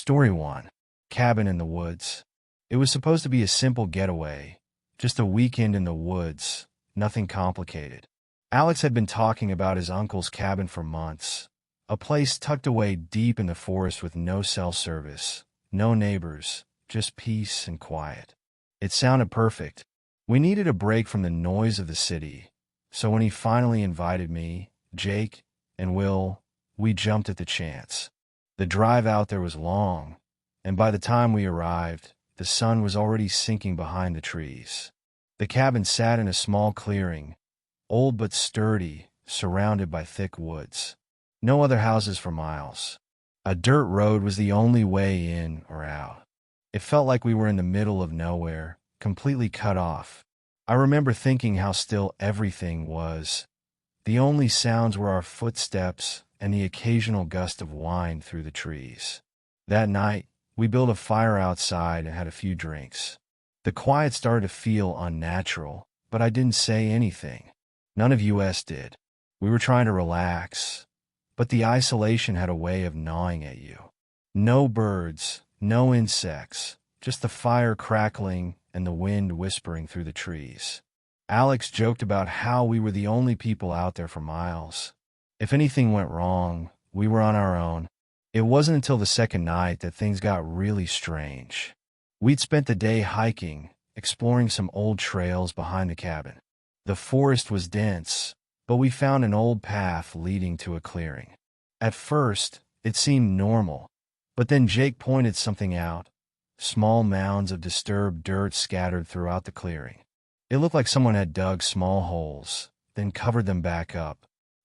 Story 1. Cabin in the Woods. It was supposed to be a simple getaway, just a weekend in the woods, nothing complicated. Alex had been talking about his uncle's cabin for months, a place tucked away deep in the forest with no cell service, no neighbors, just peace and quiet. It sounded perfect. We needed a break from the noise of the city, so when he finally invited me, Jake, and Will, we jumped at the chance. The drive out there was long, and by the time we arrived, the sun was already sinking behind the trees. The cabin sat in a small clearing, old but sturdy, surrounded by thick woods. No other houses for miles. A dirt road was the only way in or out. It felt like we were in the middle of nowhere, completely cut off. I remember thinking how still everything was. The only sounds were our footsteps and the occasional gust of wind through the trees. That night, we built a fire outside and had a few drinks. The quiet started to feel unnatural, but I didn't say anything. None of us did. We were trying to relax, but the isolation had a way of gnawing at you. No birds, no insects, just the fire crackling and the wind whispering through the trees. Alex joked about how we were the only people out there for miles. If anything went wrong, we were on our own. It wasn't until the second night that things got really strange. We'd spent the day hiking, exploring some old trails behind the cabin. The forest was dense, but we found an old path leading to a clearing. At first, it seemed normal, but then Jake pointed something out, small mounds of disturbed dirt scattered throughout the clearing. It looked like someone had dug small holes, then covered them back up.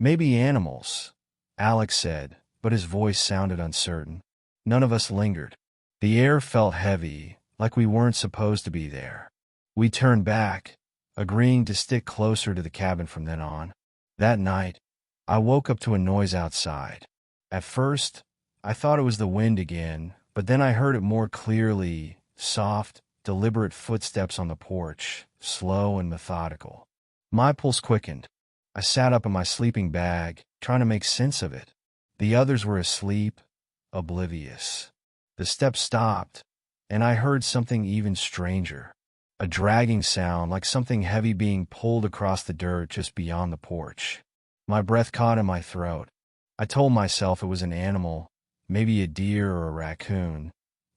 Maybe animals, Alex said, but his voice sounded uncertain. None of us lingered. The air felt heavy, like we weren't supposed to be there. We turned back, agreeing to stick closer to the cabin from then on. That night, I woke up to a noise outside. At first, I thought it was the wind again, but then I heard it more clearly, soft, deliberate footsteps on the porch, slow and methodical. My pulse quickened. I sat up in my sleeping bag, trying to make sense of it. The others were asleep, oblivious. The steps stopped, and I heard something even stranger. A dragging sound like something heavy being pulled across the dirt just beyond the porch. My breath caught in my throat. I told myself it was an animal, maybe a deer or a raccoon,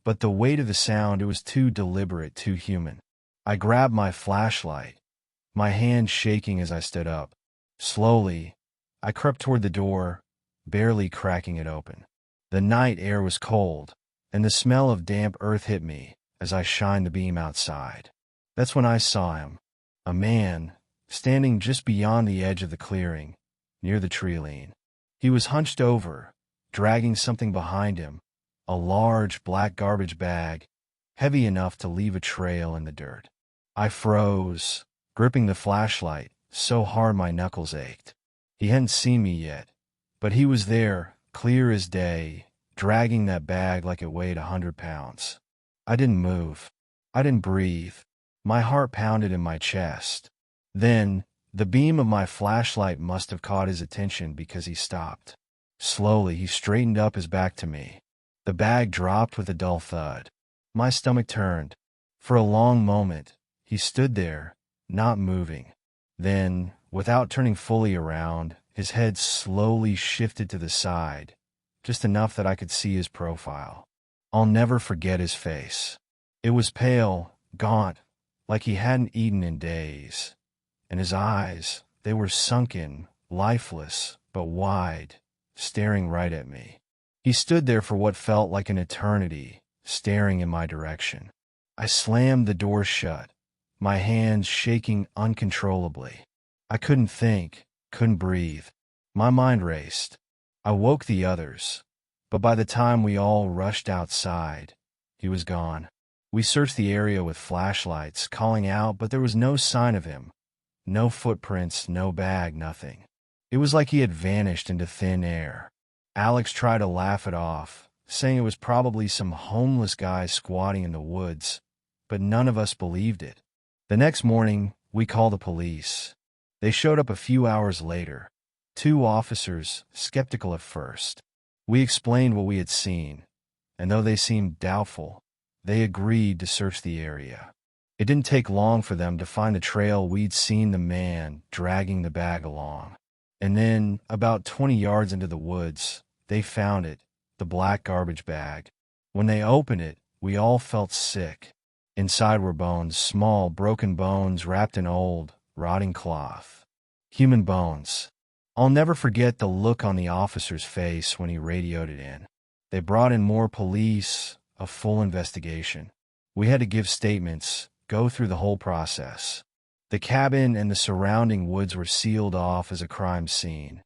but the weight of the sound, it was too deliberate, too human. I grabbed my flashlight, my hand shaking as I stood up. Slowly, I crept toward the door, barely cracking it open. The night air was cold, and the smell of damp earth hit me as I shined the beam outside. That's when I saw him, a man, standing just beyond the edge of the clearing, near the tree line. He was hunched over, dragging something behind him, a large black garbage bag, heavy enough to leave a trail in the dirt. I froze, gripping the flashlight so hard my knuckles ached. He hadn't seen me yet, but he was there, clear as day, dragging that bag like it weighed 100 pounds. I didn't move. I didn't breathe. My heart pounded in my chest. Then, the beam of my flashlight must have caught his attention because he stopped. Slowly, he straightened up, his back to me. The bag dropped with a dull thud. My stomach turned. For a long moment, he stood there, not moving. Then, without turning fully around, his head slowly shifted to the side, just enough that I could see his profile. I'll never forget his face. It was pale, gaunt, like he hadn't eaten in days. And his eyes, they were sunken, lifeless, but wide, staring right at me. He stood there for what felt like an eternity, staring in my direction. I slammed the door shut, my hands shaking uncontrollably. I couldn't think, couldn't breathe. My mind raced. I woke the others, but by the time we all rushed outside, he was gone. We searched the area with flashlights, calling out, but there was no sign of him. No footprints, no bag, nothing. It was like he had vanished into thin air. Alex tried to laugh it off, saying it was probably some homeless guy squatting in the woods, but none of us believed it. The next morning, we called the police. They showed up a few hours later. 2 officers, skeptical at first. We explained what we had seen, and though they seemed doubtful, they agreed to search the area. It didn't take long for them to find the trail we'd seen the man dragging the bag along. And then, about 20 yards into the woods, they found it, the black garbage bag. When they opened it, we all felt sick. Inside were bones, small, broken bones wrapped in old, rotting cloth. Human bones. I'll never forget the look on the officer's face when he radioed it in. They brought in more police, a full investigation. We had to give statements, go through the whole process. The cabin and the surrounding woods were sealed off as a crime scene,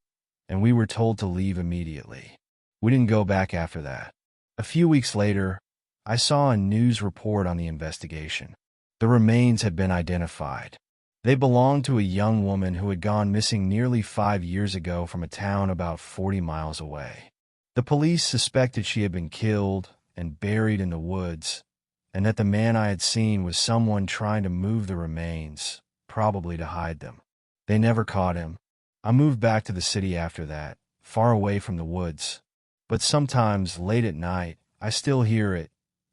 and we were told to leave immediately. We didn't go back after that. A few weeks later, I saw a news report on the investigation. The remains had been identified. They belonged to a young woman who had gone missing nearly 5 years ago from a town about 40 miles away. The police suspected she had been killed and buried in the woods, and that the man I had seen was someone trying to move the remains, probably to hide them. They never caught him. I moved back to the city after that, far away from the woods. But sometimes, late at night, I still hear it,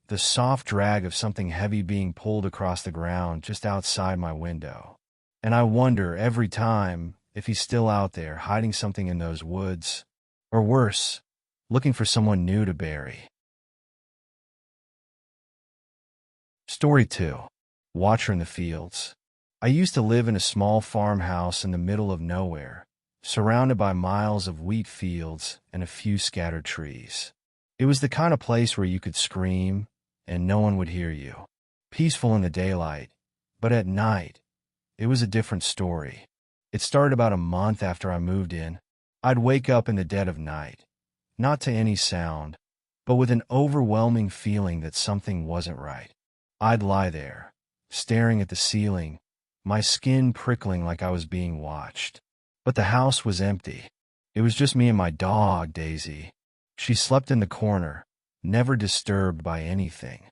the soft drag of something heavy being pulled across the ground just outside my window. And I wonder every time if he's still out there hiding something in those woods, or worse, looking for someone new to bury. Story 2. Watcher in the Fields. I used to live in a small farmhouse in the middle of nowhere, surrounded by miles of wheat fields and a few scattered trees. It was the kind of place where you could scream and no one would hear you. Peaceful in the daylight, but at night, it was a different story. It started about a month after I moved in. I'd wake up in the dead of night, not to any sound, but with an overwhelming feeling that something wasn't right. I'd lie there, staring at the ceiling, my skin prickling like I was being watched. But the house was empty. It was just me and my dog, Daisy. She slept in the corner, never disturbed by anything.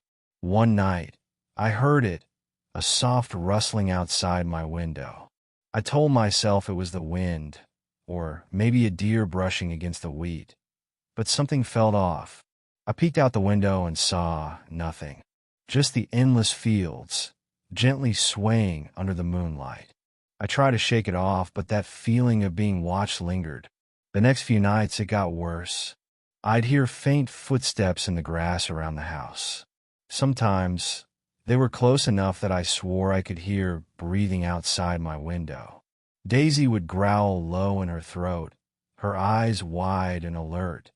One night, I heard it, a soft rustling outside my window. I told myself it was the wind, or maybe a deer brushing against the wheat. But something felt off. I peeked out the window and saw nothing. Just the endless fields, gently swaying under the moonlight. I tried to shake it off, but that feeling of being watched lingered. The next few nights it got worse. I'd hear faint footsteps in the grass around the house. Sometimes they were close enough that I swore I could hear breathing outside my window. Daisy would growl low in her throat, her eyes wide and alert,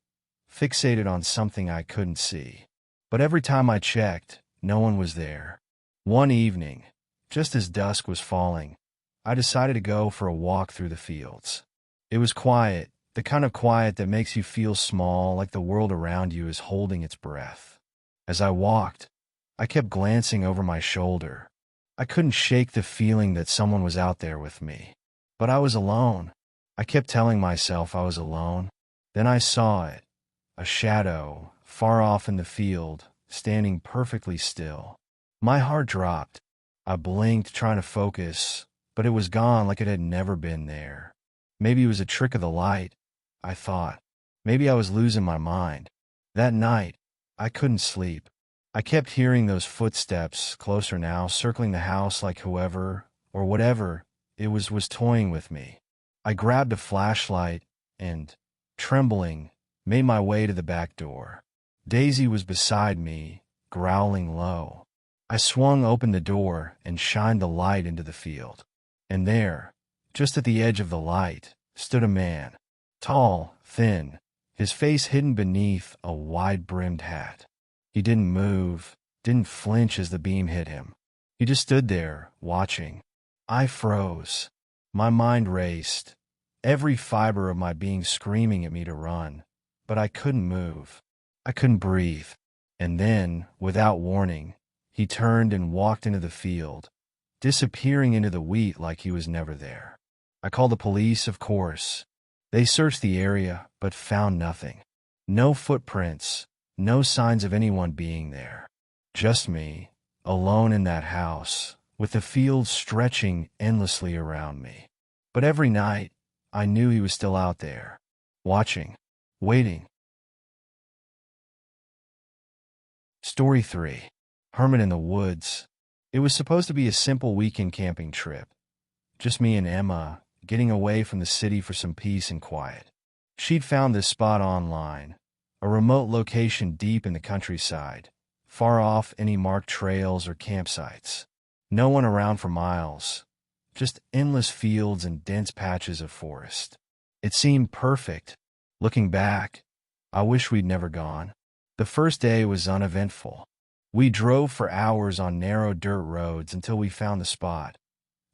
fixated on something I couldn't see. But every time I checked, no one was there. One evening, just as dusk was falling, I decided to go for a walk through the fields. It was quiet, the kind of quiet that makes you feel small, like the world around you is holding its breath. As I walked, I kept glancing over my shoulder. I couldn't shake the feeling that someone was out there with me. But I was alone. I kept telling myself I was alone. Then I saw it, a shadow, far off in the field, standing perfectly still. My heart dropped. I blinked, trying to focus, but it was gone like it had never been there. Maybe it was a trick of the light, I thought. Maybe I was losing my mind. That night, I couldn't sleep. I kept hearing those footsteps, closer now, circling the house like whoever, or whatever, it was toying with me. I grabbed a flashlight and, trembling, made my way to the back door. Daisy was beside me, growling low. I swung open the door and shined the light into the field. And there, just at the edge of the light, stood a man. Tall, thin, his face hidden beneath a wide-brimmed hat. He didn't move, didn't flinch as the beam hit him. He just stood there, watching. I froze. My mind raced, every fiber of my being screaming at me to run. But I couldn't move. I couldn't breathe. And then, without warning, he turned and walked into the field, disappearing into the wheat like he was never there. I called the police, of course. They searched the area, but found nothing. No footprints, no signs of anyone being there. Just me, alone in that house, with the field stretching endlessly around me. But every night, I knew he was still out there, watching, waiting. Story 3. Hermit in the Woods. It was supposed to be a simple weekend camping trip. Just me and Emma, getting away from the city for some peace and quiet. She'd found this spot online, a remote location deep in the countryside, far off any marked trails or campsites. No one around for miles, just endless fields and dense patches of forest. It seemed perfect. Looking back, I wish we'd never gone. The first day was uneventful. We drove for hours on narrow dirt roads until we found the spot.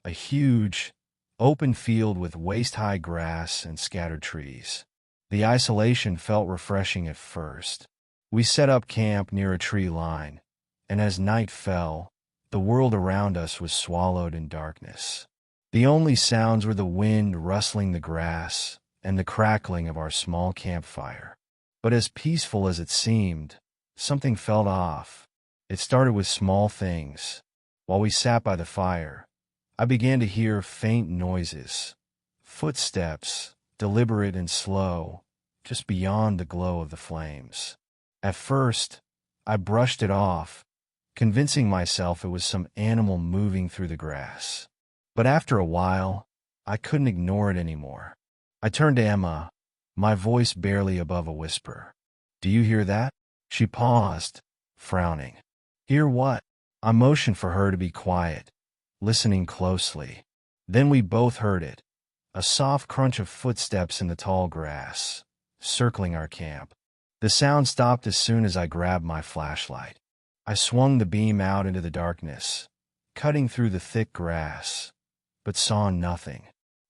A huge, open field with waist-high grass and scattered trees. The isolation felt refreshing at first. We set up camp near a tree line, and as night fell, the world around us was swallowed in darkness. The only sounds were the wind rustling the grass and the crackling of our small campfire. But as peaceful as it seemed, something felt off. It started with small things. While we sat by the fire, I began to hear faint noises, footsteps, deliberate and slow, just beyond the glow of the flames. At first, I brushed it off, convincing myself it was some animal moving through the grass. But after a while, I couldn't ignore it anymore. I turned to Emma, my voice barely above a whisper. "Do you hear that?" She paused, frowning. "Hear what?" I motioned for her to be quiet, listening closely. Then we both heard it, a soft crunch of footsteps in the tall grass, circling our camp. The sound stopped as soon as I grabbed my flashlight. I swung the beam out into the darkness, cutting through the thick grass, but saw nothing.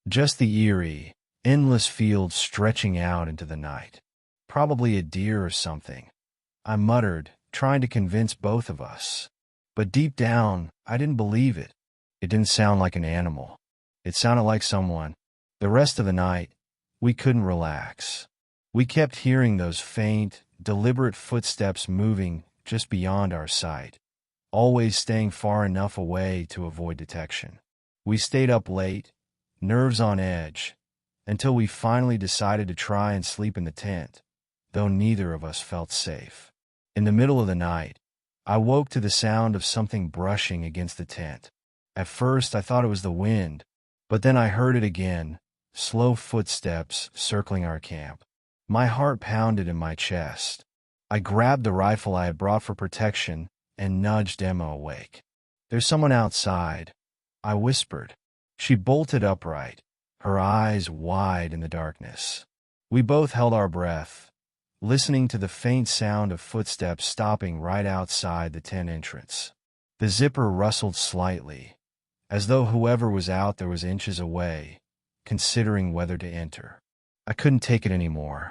Just the eerie, endless field stretching out into the night. Probably a deer or something, I muttered, trying to convince both of us. But deep down, I didn't believe it. It didn't sound like an animal. It sounded like someone. The rest of the night, we couldn't relax. We kept hearing those faint, deliberate footsteps moving just beyond our sight, always staying far enough away to avoid detection. We stayed up late, nerves on edge, until we finally decided to try and sleep in the tent, though neither of us felt safe. In the middle of the night, I woke to the sound of something brushing against the tent. At first, I thought it was the wind, but then I heard it again, slow footsteps circling our camp. My heart pounded in my chest. I grabbed the rifle I had brought for protection and nudged Emma awake. "There's someone outside," I whispered. She bolted upright, her eyes wide in the darkness. We both held our breath, listening to the faint sound of footsteps stopping right outside the tent entrance. The zipper rustled slightly, as though whoever was out there was inches away, considering whether to enter. I couldn't take it anymore.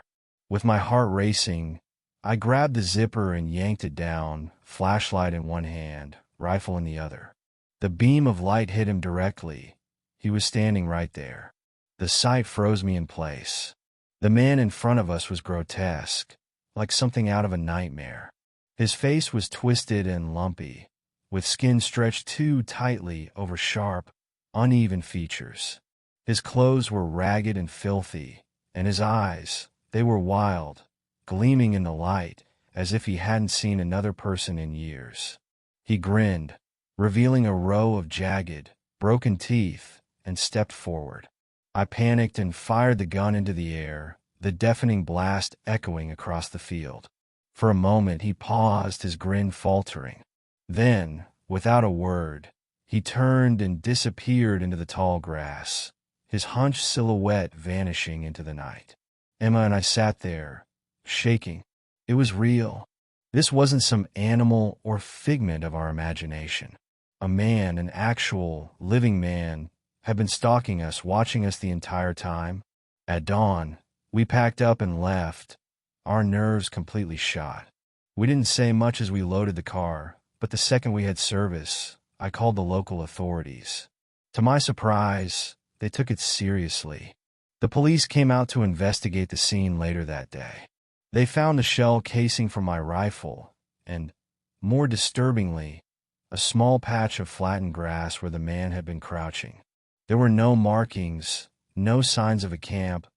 With my heart racing, I grabbed the zipper and yanked it down, flashlight in one hand, rifle in the other. The beam of light hit him directly. He was standing right there. The sight froze me in place. The man in front of us was grotesque, like something out of a nightmare. His face was twisted and lumpy, with skin stretched too tightly over sharp, uneven features. His clothes were ragged and filthy, and his eyes, they were wild, gleaming in the light, as if he hadn't seen another person in years. He grinned, revealing a row of jagged, broken teeth, and stepped forward. I panicked and fired the gun into the air, the deafening blast echoing across the field. For a moment he paused, his grin faltering. Then, without a word, he turned and disappeared into the tall grass, his hunched silhouette vanishing into the night. Emma and I sat there, shaking. It was real. This wasn't some animal or figment of our imagination. A man, an actual, living man, had been stalking us, watching us the entire time. At dawn, we packed up and left, our nerves completely shot. We didn't say much as we loaded the car, but the second we had service, I called the local authorities. To my surprise, they took it seriously. The police came out to investigate the scene later that day. They found the shell casing from my rifle, and, more disturbingly, a small patch of flattened grass where the man had been crouching. There were no markings, no signs of a camp,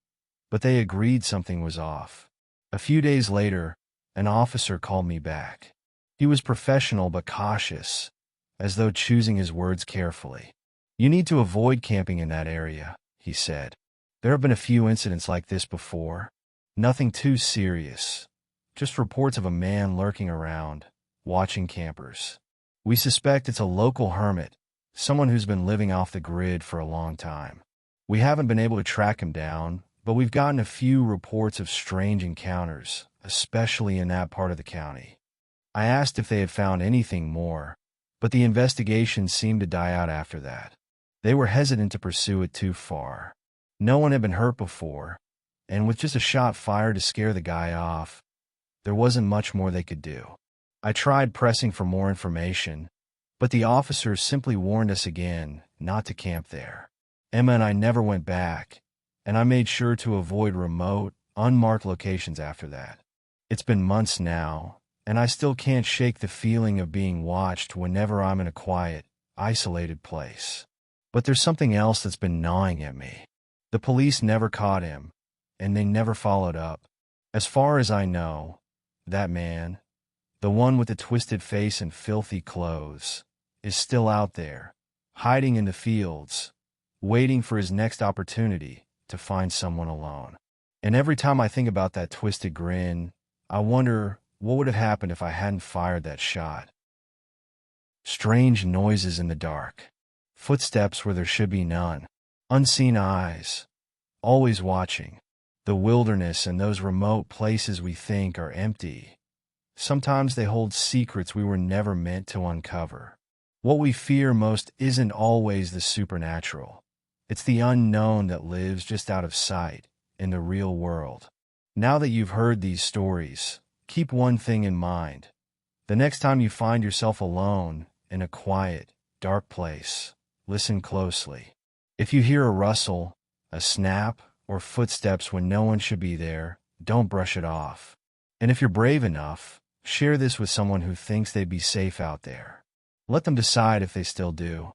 but they agreed something was off. A few days later, an officer called me back. He was professional but cautious, as though choosing his words carefully. "You need to avoid camping in that area," he said. "There have been a few incidents like this before. Nothing too serious. Just reports of a man lurking around, watching campers. We suspect it's a local hermit, someone who's been living off the grid for a long time. We haven't been able to track him down, but we've gotten a few reports of strange encounters, especially in that part of the county." I asked if they had found anything more, but the investigation seemed to die out after that. They were hesitant to pursue it too far. No one had been hurt before, and with just a shot fired to scare the guy off, there wasn't much more they could do. I tried pressing for more information, but the officers simply warned us again not to camp there. Emma and I never went back, and I made sure to avoid remote, unmarked locations after that. It's been months now, and I still can't shake the feeling of being watched whenever I'm in a quiet, isolated place. But there's something else that's been gnawing at me. The police never caught him, and they never followed up. As far as I know, that man, the one with the twisted face and filthy clothes, is still out there, hiding in the fields, waiting for his next opportunity to find someone alone. And every time I think about that twisted grin, I wonder what would have happened if I hadn't fired that shot. Strange noises in the dark. Footsteps where there should be none. Unseen eyes. Always watching. The wilderness and those remote places we think are empty. Sometimes they hold secrets we were never meant to uncover. What we fear most isn't always the supernatural. It's the unknown that lives just out of sight in the real world. Now that you've heard these stories, keep one thing in mind. The next time you find yourself alone in a quiet, dark place, listen closely. If you hear a rustle, a snap, or footsteps when no one should be there, don't brush it off. And if you're brave enough, share this with someone who thinks they'd be safe out there. Let them decide if they still do.